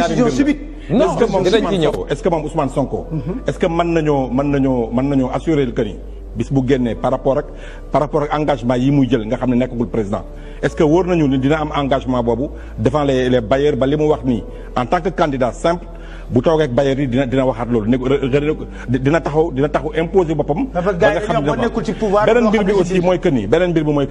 décision subite. non est-ce que moom Ousmane Sonko. est-ce que mën nañoo assurer que ni bis bu génnee par rapport ak engagement yi muy jël nga xam ne nekkagul président est-ce que wóor nañu ni dina am engagement boobu devant les bailleurs ba li mu wax nii en tant que candidat simple bu toogee ak bailleurs yi dina waxaat loolu dina taxaw imposer boppam. ba nga xam ne beneen mbir bi aussi mooy que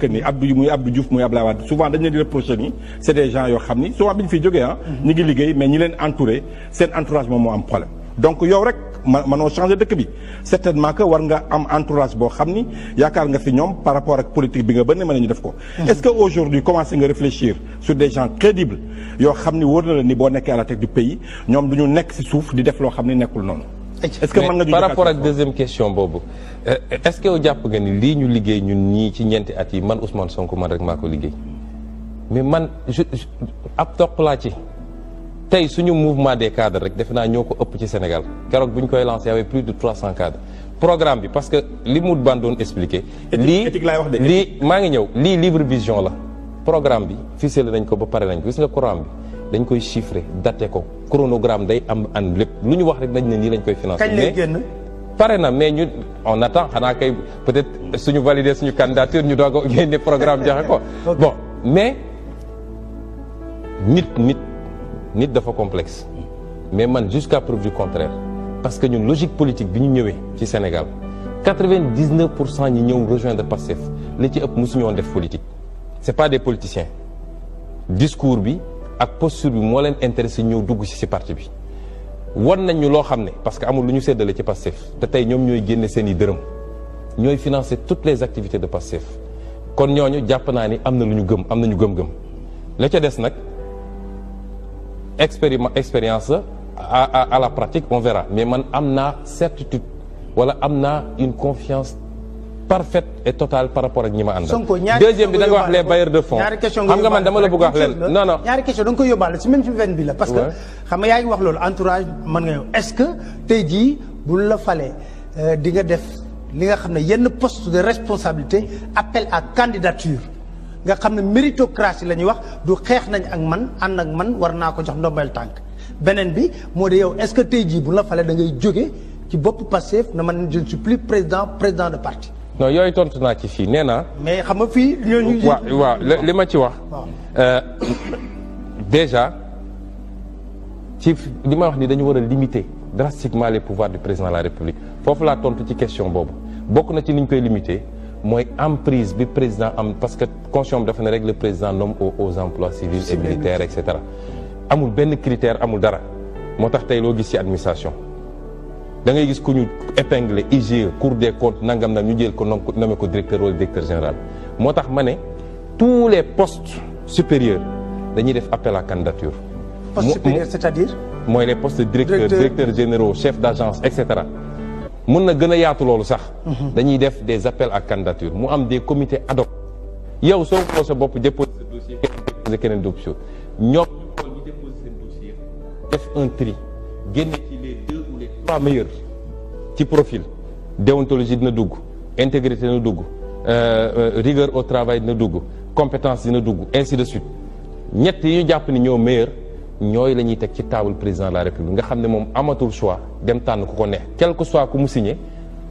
ni Abdou Diouf muy Abdoulaye Wade souvent dañu leen di reprocher ni c'est des gens yoo xam ni souvent bi ñu fiy jógee ñi ngi liggéey mais ñi leen entouré seen entourage moom moo am problème. donc yow rek mënoo changer dëkk bi certainement que war nga am entourage boo xam ni yaakaar nga fi ñoom par rapport ak politique bi nga bëgg ne mën nañu def ko. est-ce que aujourd'hui commencé nga réfléchir sur des gens crédibles yoo xam ni wóor na la ni boo nekkee à la tête du pays ñoom du ñu nekk ci suuf di def loo xam ni nekkul noonu. est-ce que mën nga par rapport ak deuxième question boobu est-ce que yow jàpp nga ni lii ñu liggéey ñun ñii ci ñeenti at yi man Ousmane Sonko man rek maa ko liggéey mais man ab toq laa ci. tey suñu mouvement des cadres rek defe naa ñoo ko ëpp ci Sénégal keroog bu ñu koy lancé y avait plus de 300 cadres programme bi parce que li mu ban doon expliqué. lii maa ngi ñëw lii livre vision la programme bi ficelé nañ ko ba pare nañ ko gis nga programme bi dañ koy chiffré daté ko chronogramme day am an lépp lu ñu wax rek nañ ne nii lañ koy financé. kañ lay génn pare na mais ñun on attend xanaa kay peut-être suñu valider suñu candidature ñu doog a génne programme joxe ko. bon mais nit dafa complexe mais man jusqu'à preuve du contraire parce que ñun logique politique bi ñu ñëwee ci Sénégal 99% ñi ñëw rejoindre Pastef li ci ëpp mosuñu woon def politique c'est pas des politiciens discours bi ak posture bi moo leen intéressé ñëw dugg ci parti bi wan nañ ñu loo xam ne parce que amul lu ñu séddale ci Pastef te tey ñoom ñooy génne seen i dërëm ñooy financer toutes les activités de Pastef kon ñooñu jàpp naa ni am na lu ñu gëm am nañu gëm-gëm la ca des nag expérience à la pratique on verra mais man am naa certitude wala am naa une confiance parfaite et totale par rapport ak ñi ma àndal. deuxième bi da nga wax les bailleurs de fonds xam nga man dama la bëgg wax leen non ñaari question da nga koy yóbbaale si même fi veine bi la parce que xam nga yaa ngi wax loolu entourage mën nga yow est-ce que tey jii bu la falee di nga def li nga xam ne yenn poste de responsabilité appel à candidature nga xam ne méritocratie la ñuy wax du xeex nañ ak man ànd ak man war naa ko jox ndombal tànk beneen bi moo de yow est-ce que tey jii bu la falee da ngay jóge ci bopp Pastef na man je ne suis plus président de parti. non yooyu tontu naa ci fii nee naa. mais xam nga fii. waaw li ma ci wax. déjà ci li ma wax ni dañu war a limiter drastiquement les pouvoirs du président de la République foofu laa tontu ci question boobu bokk na ci ni ñu koy limiter. mooy emprise bi président am parce que constitution bi dafa ne rek le président nomme aux emplois civils et militaires et cetera amul benn critère amul dara moo tax tey loo gis ci administration da ngay gis ku ñu épinglé IGE Cour des comptes nangam nag ñu jël ko nommé ko directeur wala directeur général moo tax ma ne tous les postes supérieurs dañuy def appel à candidature. poste supérieur c'est-à-dire. mooy les postes de directeurs généraux chefs d'agence et cetera. mën na gën a yaatu loolu sax. dañuy def des appels à candidature mu am des comités ad hoc. yow soo ko sa bopp déposé sa dossier keneen déposé ñoom ñu déposé seen dossier def un tri génne ci les 2 ou les 3 meilleurs ci profil déontologie dina dugg intégrité dina dugg rigueur au travail dina dugg compétence dina dugg ainsi de suite ñett yi ñu jàpp ni ñoo meilleur ñooy la ñuy teg ci table président de la république nga xam ne moom amatul choix dem tànn ku ko neex quel que soit ku mu signé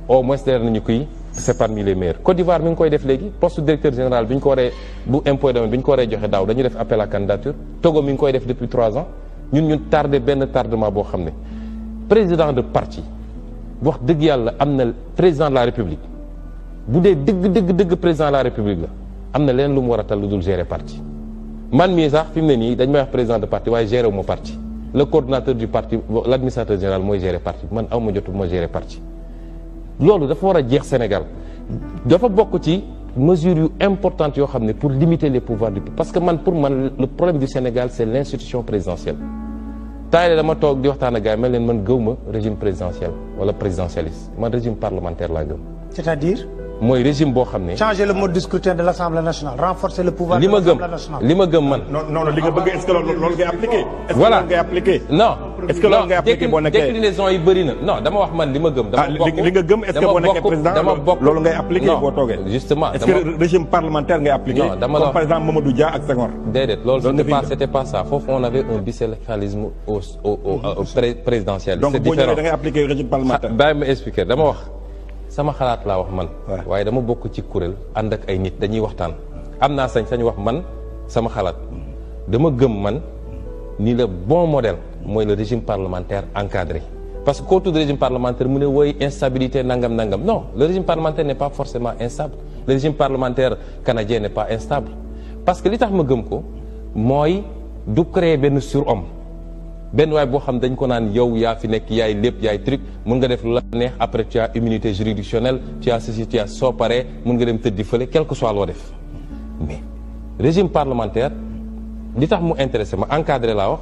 au moins leer nañu koy c'est parmi les meilleurs. Côte d'Ivoire mi ngi koy def léegi poste directeur général bi ñu ko waree bu impôt domaine bi ñu ko waree joxe daaw dañuy def appel à candidature Togo mi ngi koy def depuis 3 ans ñun tardé benn tardement boo xam ne président de parti wax dëgg yàlla am na président de la république bu dee dëgg président de la république la am na leen lu mu war a tal lu dul gérer parti. man mii sax fi mu ne nii dañ may wax président de parti waaye gérer wu ma parti le coordonnateur du parti l'administrateur général mooy gérer parti man aw ma jotu ma gérer parti loolu dafa war a jeex Sénégal dafa bokk ci mesures yu importantes yoo xam ne pour limiter les pouvoirs du parce que man pour man le problème du Sénégal c'est l'institution présidentielle tayle dama toog di waxtaan ak gars yi mel leen man gëw ma régime présidentiel wala présidentialiste man régime parlementaire laa gëm. c'est-à-dire. mooy régime boo xam ne. changer le mode de scrutin de l'Assemblée nationale renforcer le pouvoir de l'Assemblée nationale. li ma gëm man. non li nga bëgg est-ce que loolu ngay appliquer. voilà est-ce que loolu ngay appliquer. non est-ce que loolu ngay appliqué boo nekkee déclinaison yi bëri na non dama wax man li ma gëm. dama bokk li nga gëm est-ce que boo nekkee président loolu ngay appliqué boo toogee. justement est-ce que régime parlementaire ngay appliqué. non dama comme par exemple Mamadou Dia ak Senghor. déedéet loolu c'était pas ça foofu on avait un bicéphalisme au présidentiel. donc boo ñëwee da ngay appliqué régime parlementaire. bàyyi ma expliquer dama wax sama xalaat laa wax man. waaye dama bokk ci kuréel ànd ak ay nit dañuy waxtaan. am naa sañ-sañ wax man sama xalaat dama gëm man ni le bon modèle mooy le régime parlementaire encadré parce que autour du régime parlementaire mu ne woy instabilité nangam non le régime parlementaire n'est pas forcément instable le régime parlementaire canadien n'est pas instable parce que li tax ma gëm ko mooy du créer benn surhomme benn waay boo xam dañ ko naan yow yaa fi nekk yaay lépp yaay truc mun nga def lu la neex après tu as immunité juridictionnelle tu as ceci tu as soo paree mun nga dem tëddi fële quel que soit loo def mais régime parlementaire li tax mu intéressé ma encadré laa wax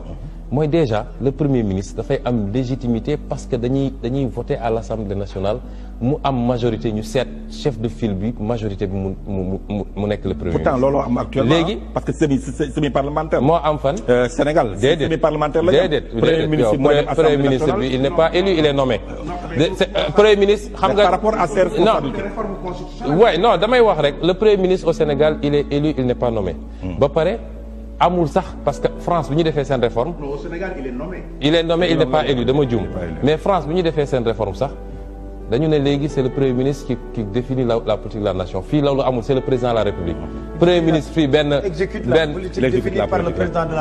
mooy déjà le premier ministre dafay am légitimité parce que dañuy voter à l'Assemblée nationale mu am majorité ñu seet chef de file bi majorité bi mu nekk le premier pourtant looloo am actuellement léegi parce que semi parlementaire moo am fan Sénégal semi parlementaire la déedéet premier ministre bi il n'est pas élu il est nommé premier ministre xam nga par rapport à ses responsabilités non damay wax rek le premier ministre au Sénégal il est élu il n'est pas nommé ba pare amul sax parce que France bi ñu defee seen réforme. non au Sénégal il est nommé. il est nommé il n'est pas élu dama juum. mais France bi ñu defee seen réforme sax dañu ne léegi c'est le premier ministre qui définit la politique de la nation fii loolu amul c'est le président de la République. premier ministre fii benn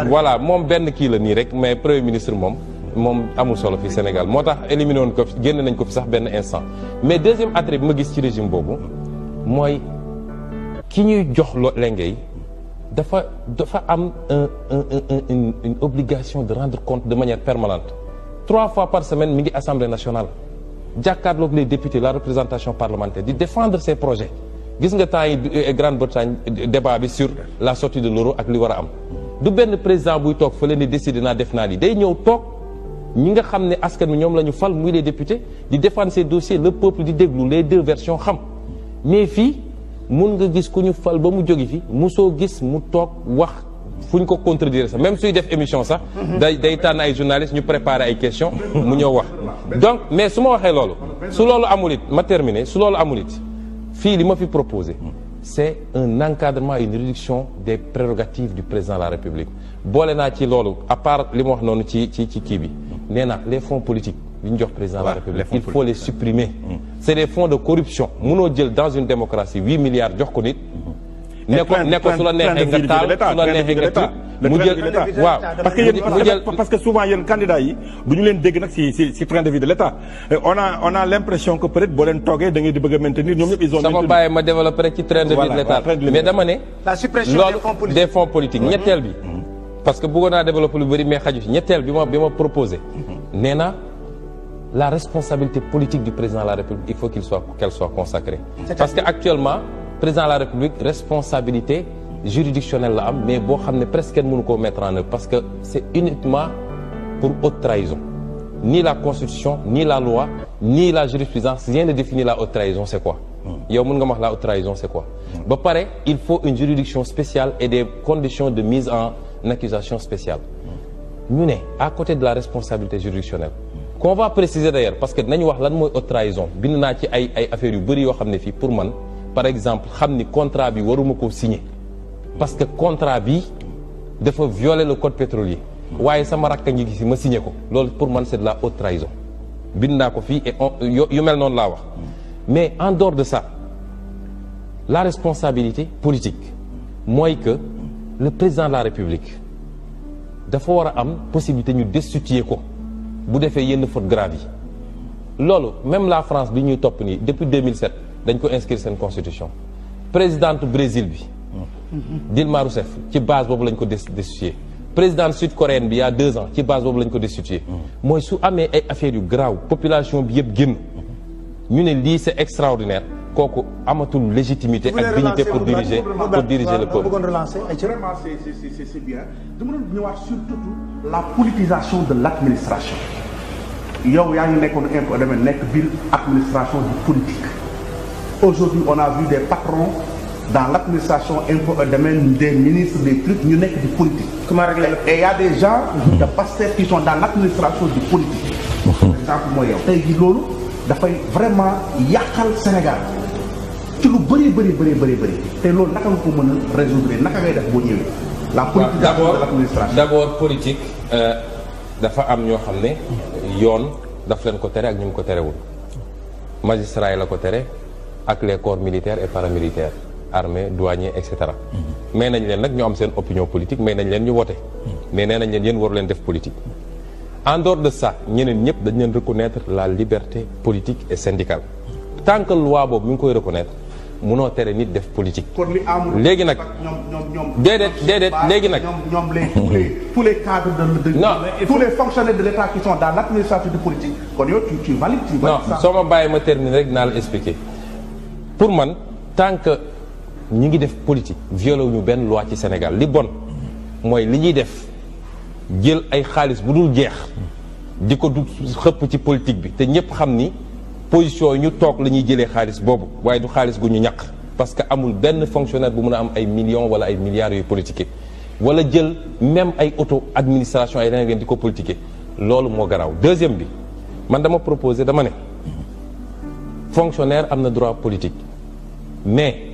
voilà moom benn kii la nii rek mais premier ministre moom amul solo fii Sénégal moo tax éliminé woon ko fi génn nañ ko fi sax benn instant. mais deuxième attrait bi ma gis ci régime boobu mooy ki ñuy jox lenge yi. dafa am une obligation de rendre compte de manière permanente 3 fois par semaine mi ngi Assemblée nationale jàkkaarloog les députés la représentation parlementaire di défendre ses projets gis nga temps yi Grande-Bretagne débat bi sur la sortie de l'euro ak li war a am du benn président buy toog fële ni décider naa def naa lii day ñëw toog ñi nga xam ne askan wi ñoom la ñu fal muy les députés di défendre ces dossiers le peuple di déglu les deux versions xam mais fii mun nga gis ku ñu fal ba mu jóge fi musoo gis mu toog wax fu ñu ko contredire sax même suy def émission sax day tànn ay journalistes ñu préparer ay questions mu ñëw wax donc mais su ma waxee loolu su loolu amul it ma terminer su loolu amul it fii li ma fi proposé c'est un encadrement une réduction des prérogatives du président de la République boole naa ci loolu à part li ma wax noonu ci kii bi nee na les fonds politiques li ñu jox président de la République il faut les supprimer c'est des fonds de corruption mënoo jël dans une démocratie 8 milliards jox ko nit ne ko su la neexee nga taal su la neexee nga tëj mu jël waaw parce que souvent yéen candidats yi du ñu leen dégg nag ci train de vie de l'État on a l'impression que peut-être boo leen toogee da ngeen di bëgg a maintenir ñoom ñëpp ils ont sama bàyyi ma développer rek ci train de vie de l'État mais dama ne la suppression loolu des fonds politiques ñetteel bi parce que bëggoon naa développer lu bëri mais xaju ci ñetteel bi ma proposé nee na la responsabilité politique du président de la République il faut qu'elle soit consacrée parce que actuellement président de la République responsabilité juridictionnelle la am mais boo xam ne presque kenn mënu koo mettre en œuvre parce que c'est uniquement pour haute trahison ni la constitution ni la loi ni la jurisprudence rien ne définit la haute trahison c'est quoi yow mën nga ma wax la haute trahison c'est quoi ba pare il faut une juridiction spéciale et des conditions de mise en accusation spéciale ñu ne à côté de la responsabilité juridictionnelle qu'on va préciser d'ailleurs parce que dinañu wax lan mooy haute trahison bind naa ci ay affaires yu bëri yoo xam ne fii pour man par exemple xam ni contrat bi waruma koo signer parce que contrat bi dafa violer le code pétrolier waaye sama rakka ngi gis ma signer ko loolu pour man c'est de la haute trahison bind naa ko fii et yu mel noonu laa wax mais en dehors de ça la responsabilité politique mooy que le président de la République dafa war a am possibilité ñu destituer ko bu defee yenn faute grave yi loolu même la France bi ñuy topp nii depuis 2007 dañ ko inscrire seen constitution présidente Brésil bi Dilma Rousseff ci base boobu lañ ko destituer présidente sud-coréenne bi il y a 2 ans ci base boobu lañ ko destituer mooy su amee ay affaires yu grave population bi yëpp génn ñu ne lii c'est extraordinaire kooku amatul légitimité ak dignité pour diriger le peuple. Vraiment c'est bien dama doon ñëwaat surtout la politisation de l'administration yow yaa ngi nekkoon impôt domaine nekk biir administration du politique aujourd'hui on a vu des patrons dans l'administration impôt domaine des ministres des trucs ñu nekk di politique. comment régler et il y a des gens de Pastef qui sont dans l'administration du politique. par exemple mooy yow tey jii loolu dafay vraiment yàqal Sénégal ci lu bëri te loolu naka nga ko mën a résoudre naka ngay def boo ñëwee. la politisation de l'administration d'abord politique dafa am ñoo xam ne yoon daf leen ko tere ak ñu mu ko terewul magistrat yi la ko tere ak les corps militaires et paramilitaires armée douanier et cetera. mais nañ leen nag ñu am seen opinion politique mais nañ leen ñu voté. mais nee nañ leen yéen waru leen def politique. en dehors de ça ñeneen ñëpp dañ leen reconnaître la liberté politique et syndicale tant que loi boobu mi ngi koy reconnaître munoo tere nit def politique. léegi nag déedéet léegi nag. ñoom tous les cadres de non tous les fonctionnaires de l'État qui sont dans l'administration de politique kon yow tu valides non soo ma bàyyi ma terminer rek naa la expliquer pour man tant que ñi ngi def politique violé wuñu benn loi ci Sénégal li bon mooy li ñuy def jël ay xaalis bu dul jeex di ko du xëpp ci politique bi te ñëpp xam ni position yi ñu toog la ñuy jëlee xaalis boobu waaye du xaalis gu ñu ñàkk parce que amul benn fonctionnaire bu mën a am ay millions wala ay milliards yu politiqué wala jël même ay auto administration ay leneen di ko politiqué loolu moo garaaw. deuxième bi man dama proposé dama ne fonctionnaire am na droit politique mais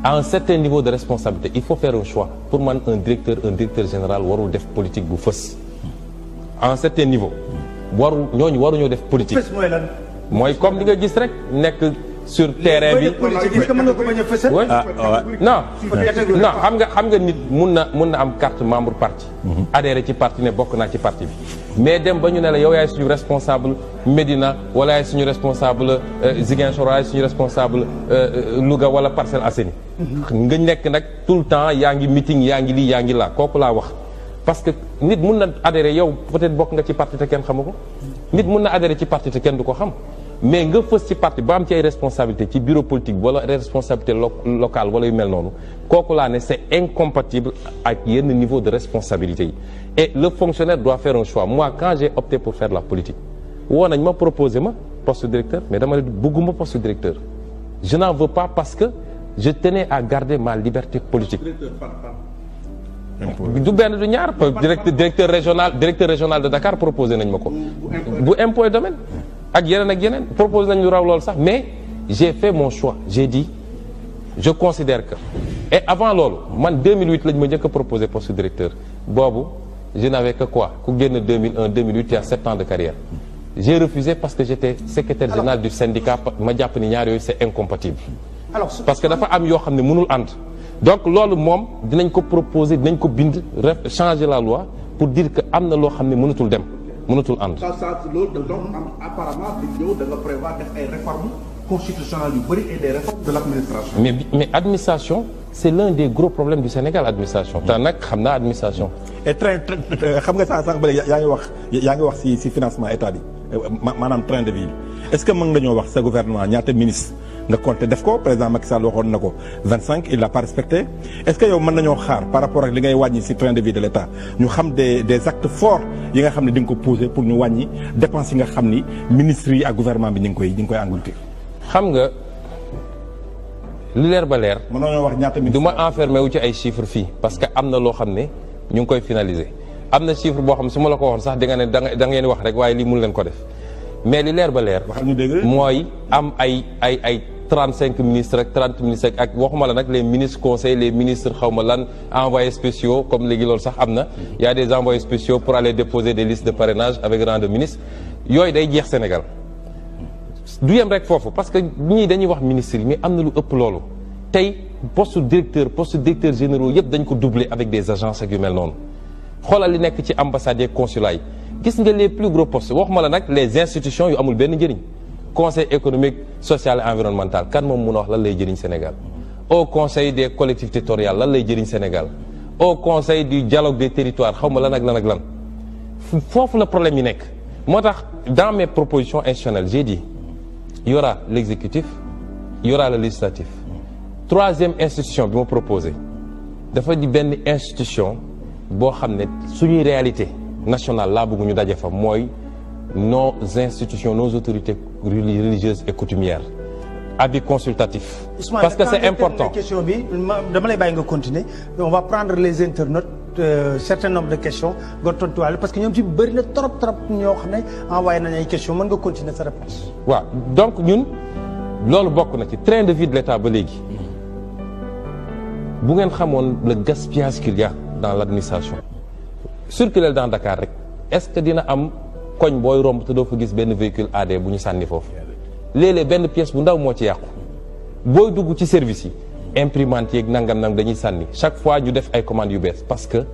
à un certain niveau de responsabilité il faut faire un choix pour man un directeur général warul def politique bu fës à un certain niveau ñooñu waruñoo def politique. mooy comme li nga gis rek nekk sur terrain bi. non xam nga nit mun na am carte membre parti. adhéré ci parti ne bokk naa ci parti bi. mais dem ba ñu ne la yow yaay suñu responsable Médina wala yaay suñu responsable Ziguinchor yaay suñu responsable Louga wala Parcelles Assainies. nga nekk nag tout le temps yaa ngi meeting yaa ngi lii yaa ngi laa kooku laa wax. parce que nit mun na adhéré yow peut-être bokk nga ci parti te kenn xamu ko. nit mun na adhéré ci parti te kenn du ko xam. mais nga fës ci parti ba am ci ay responsabilité ci bureau politique wala responsabilité locale wala yu mel noonu kooku laa ne c'est incompatible ak yenn niveau de responsabilité yi et le fonctionnaire doit faire un choix moi quand j'ai opté pour faire la politique woo nañ ma proposé ma poste directeur mais dama ne bëgguma poste directeur je n'en veux pas parce que je tenais à garder ma liberté politique du benn du ñaar directeur régional de Dakar proposé nañ ma ko bu impôt et domaine ak yeneen propose nañ lu raw loolu sax mais j'ai fait mon choix j'ai dit je considère que et avant loolu man 2008 lañ ma njëkk a proposé poste directeur boobu je n'avais que quoi ku génn 2001 2008 il y a 7 ans de carrière j'ai refusé parce que j'étais secrétaire général du syndicat ma jàpp ni ñaar yooyu c'est incompatible parce que dafa am yoo xam ne mënul ànd donc loolu moom dinañ ko proposer dinañ ko bind changer la loi pour dire que am na loo xam ne mënatul dem mënatul ànd. loolu donc apparemment yow da nga prévoir def ay réformes constitutionnelles yu bëri et des réformes de l'administration. mais administration c'est l'un des gros problèmes du Sénégal administration. te nag xam naa administration. et train xam nga sànq ba yaa ngi wax ci financement état bi maanaam train de vie est-ce que mën nañoo wax sa gouvernement ñaata ministre nga compté def ko président Macky Sall waxoon na ko 25 il l'a pas respecté est-ce que yow mën nañoo xaar par rapport ak li ngay wàññi ci train de vie de l'État ñu xam des actes forts yi nga xam ne di nga ko poser pour ñu wàññi dépenses yi nga xam ni ministres yi ak gouvernement bi ñu ngi koy engloutir. xam nga li leer ba leer. mën nañoo wax ñaata ministres du ma enfermé wu ci ay chiffres fii parce que am na loo xam ne ñu ngi koy finaliser am na chiffre boo xam su ma la ko waxoon sax di nga ne da ngeen wax rek waaye lii mënu leen ko def mais li leer ba leer. mooy am ay 35 ministres ak 30 ministres ak waxuma la nag les ministres conseils les ministres xawma lan envoyés spéciaux comme léegi loolu sax am na y a des envoyés spéciaux pour aller déposer des listes de parrainage avec rang de ministre yooyu day jeex Sénégal du yem rek foofu parce que ñii dañuy wax ministres yi mais am na lu ëpp loolu tey poste directeur généraux yëpp dañ ko doubler avec des agences ak yu mel noonu xoolal li nekk ci ambassades yeeg consulats yi gis nga les plus gros postes waxuma la nag les institutions yu amul benn njëriñ conseil économique social et environnemental kan moom mun a wax lan lay jëriñ Sénégal au conseil des collectivités territoriales lan lay jëriñ Sénégal au conseil du dialogue des territoires xaw ma lan ak lan foofu la problème yi nekk moo tax dans mes propositions institutionnelles j'ai dit il y aura l'exécutif il y aura le législatif troisième institution bi ma proposé dafa di benn institution boo xam ne suñuy réalité nationale laa bëgg ñu daje fa mooy nos institutions nos autorités religieuses et coutumières avis consultatif. Ousmane, parce que c'est important. question bi dama lay bàyyi nga continuer on va prendre les internautes certain nombre de questions nga tontuwaale parce que ñoom ci bëri na trop ñoo xam ne envoyé nañ ay questions mën nga continuer sa réponse. waaw donc ñun loolu bokk na ci train de vie de l'État ba léegi bu ngeen xamoon le gaspillage qu'il y a dans l'administration circuler dans Dakar rek est-ce que dina am koñ booy romb te doo fa gis benn véhicule AD bu ñu sànni foofu léeg-léeg benn pièce bu ndaw moo ci yàqu booy dugg ci service yi imprimante yeeg nangam dañuy sànni chaque fois ñu def ay commandes yu bees parce que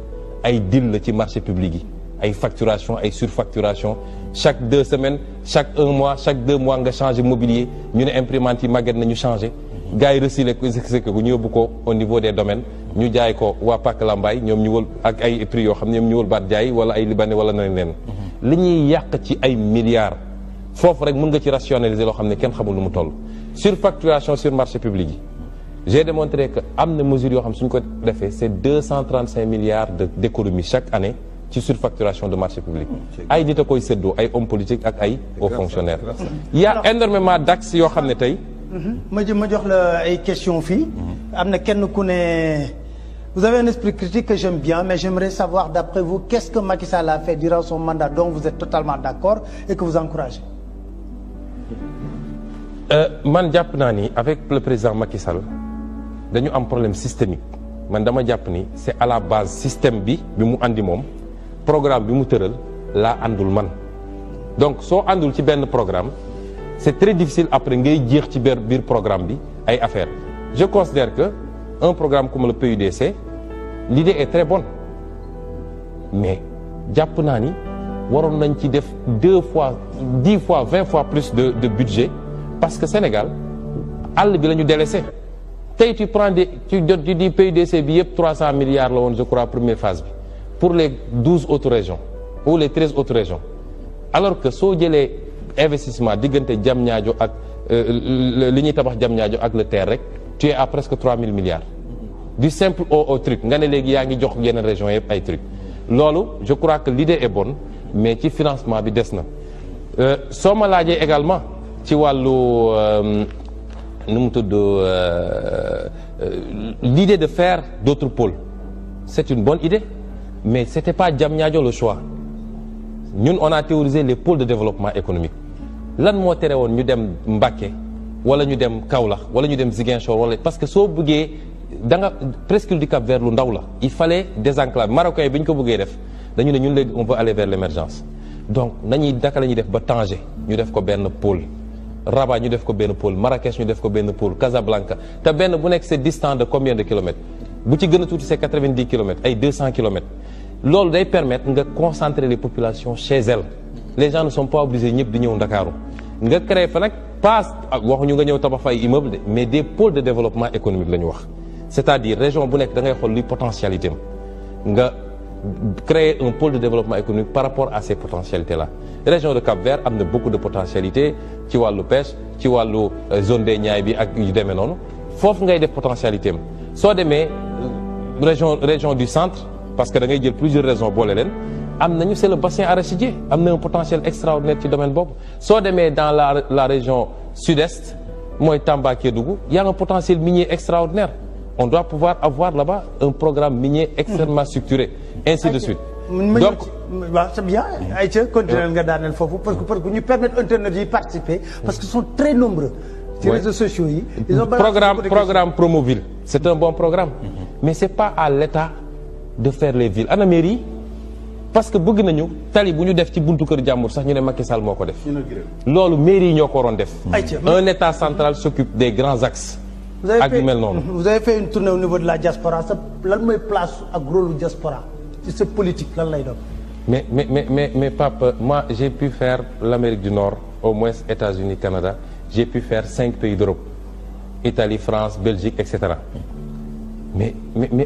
ay deal la ci marché public yi ay facturation ay surfacturation chaque 2 semaines chaque 1 mois chaque 2 mois nga changer mobilier ñu ne imprimante yi màgget na ñu changer gars yi recyclé ko ñu yóbbu ko au niveau des domaines ñu jaay ko waa Pàcc Lambaay ñoom ñu wël ak ay prix yoo xam ne ñoom ñu wël baat jaay wala ay libanais wala neneen li ñuy yàq ci ay milliards foofu rek mën nga ci rationaliser loo xam ne kenn xamul lu mu toll surfacturation sur marché public yi j'ai démontré que am na mesures yoo xam suñ ko defee c'est 235 milliards d'économies chaque année ci surfacturation de marché public ay nit a koy séddoo ay hommes politiques ak ay hauts fonctionnaires il y a énormément d'axes yoo xam ne tey ma jox la ay questions fii am na kenn ku ne vous avez un esprit critique que j'aime bien mais j'aimerais savoir d'après vous qu'est-ce que Macky Sall a fait durant son mandat dont vous êtes totalement d'accord et que vous encouragez. man jàpp naa ni avec le président Macky Sall dañu am problème systémique man dama jàpp ni c'est à la base système bi mu andi moom programme bi mu tëral laa àndul man donc soo àndul ci benn programme c'est très difficile après ngay jeex ci biir programme bi ay affaires je considère que un programme comme le PUDC l'idée est très bonne mais jàpp naa ni waroon nañ ci def 2 fois 10 fois 20 fois plus de budget parce que Sénégal àll bi la ñu délaissé tey tu prends tu dis PUDC bi yëpp 300 milliards la woon je crois première phase bi pour les 12 autres régions ou les 13 autres régions alors que soo jëlee investissement diggante Diamniadio ak li ñuy tabax Diamniadio ak le TER rek tu es à presque 3000 milliards du simple au truc nga ne léegi yaa ngi jox yeneen régions yëpp ay truc loolu je crois que l'idée est bonne mais ci financement bi des na soo ma laajee également ci wàllu nu mu tudd l'idée de faire d'autres pôles c'est une bonne idée mais c'était pas Diamniadio le choix ñun on a théorisé les pôles de développement économique lan moo tere woon ñu dem Mbacké wala ñu dem Kaolack wala ñu dem Ziguinchor wala parce que soo bëggee da nga presqu'île du Cap-Vert lu ndaw la il fallait désenclaver marocains yi bi ñu ko bëggee def dañu ne ñun léegi on veut aller vers l'émergence donc naka la ñuy def ba Tanger ñu def ko benn pôle Rabat ñu def ko benn pôle Marrakech ñu def ko benn pôle Casablanca te benn bu nekk c'est distant de combien de kilomètres bu ci gën a tuuti c'est 90 kilomètres ay 200 kilomètres loolu day permettre nga concentrer les populations chez elles les gens ne sont pas obligés ñëpp di ñëw Ndakaaru nga créer fa nag pas waxuñu nga ñëw tabax fa ay immeubles de mais des pôles de développement économique la ñu wax c'est-à-dire région bu nekk da ngay xool luy potentialité am nga créer un pôle de développement économique par rapport à ces potentialités-là région de Cap-Vert am na beaucoup de potentialités ci wàllu pêche ci wàllu zone des Niayes bi ak yu demee noonu foofu ngay def potentialité am soo demee région du centre parce que da ngay jël plusieurs régions boole leen am nañu c'est le bassin arachidier am na un potentiel extraordinaire ci domaine boobu soo demee dans la région sud-est mooy Tamba Kédougou y a un potentiel minier extraordinaire on doit pouvoir avoir là-bas un programme minier extrêmement structuré ainsi de suite donc waaw c'est bien Aïcha continuer nga daaneel foofu parce que ñu permettre internet yi participer parce que sont très nombreux ci réseaux sociaux yi programme Promoville c'est un bon programme mais c'est pas à l'État de faire les villes ana mairie parce que bëgg nañu tali bu ñu def ci buntu kër jàmbur sax ñu ne Macky Sall moo ko def loolu mairie yi ñoo ko waroon def un État central s'occupe des grands axes ak yu mel noonu vous avez fait une tournée au niveau de la diaspora sa lan mooy place ak rôle diaspora ci sa politique lan lay doon mais Pape moi j'ai pu faire l'Amérique du Nord au moins États-Unis Canada j'ai pu faire 5 pays d'Europe Italie France Belgique etc mais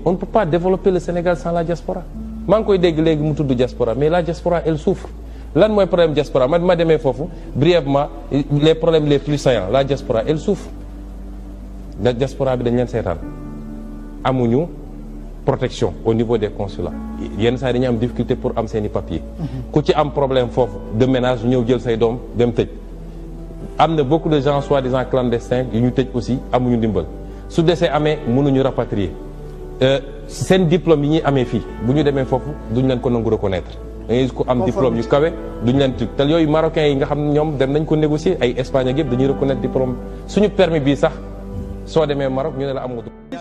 on ne peut pas développer le Sénégal sans la diaspora maa ngi koy dégg léegi mu tudd diaspora mais la diaspora elle souffre lan mooy problème diaspora man ma demee foofu brièvement les problèmes les plus saillants la diaspora elle souffre la diaspora bi dañ leen seetaan amuñu protection au niveau des consulats yenn saa yi dañuy am difficulté pour am seeni papier ku ci am problème foofu de ménage ñëw jël say doom dem tëj am na beaucoup de gens soi-disant clandestins yu ñu tëj aussi amuñu ndimbal su desee amee mënuñu rapatrier seen diplôme yi ñuy amee fii bu ñu demee foofu duñ leen ko nangu reconnaître da ngay gis ko am diplôme yu kawe duñ leen tug te yooyu marocains yi nga xam ne ñoom dem nañ ko négocier ay Espagne ak yëpp dañuy reconnaître diplôme suñu permis bii sax soo demee Maroc ñu ne la am nga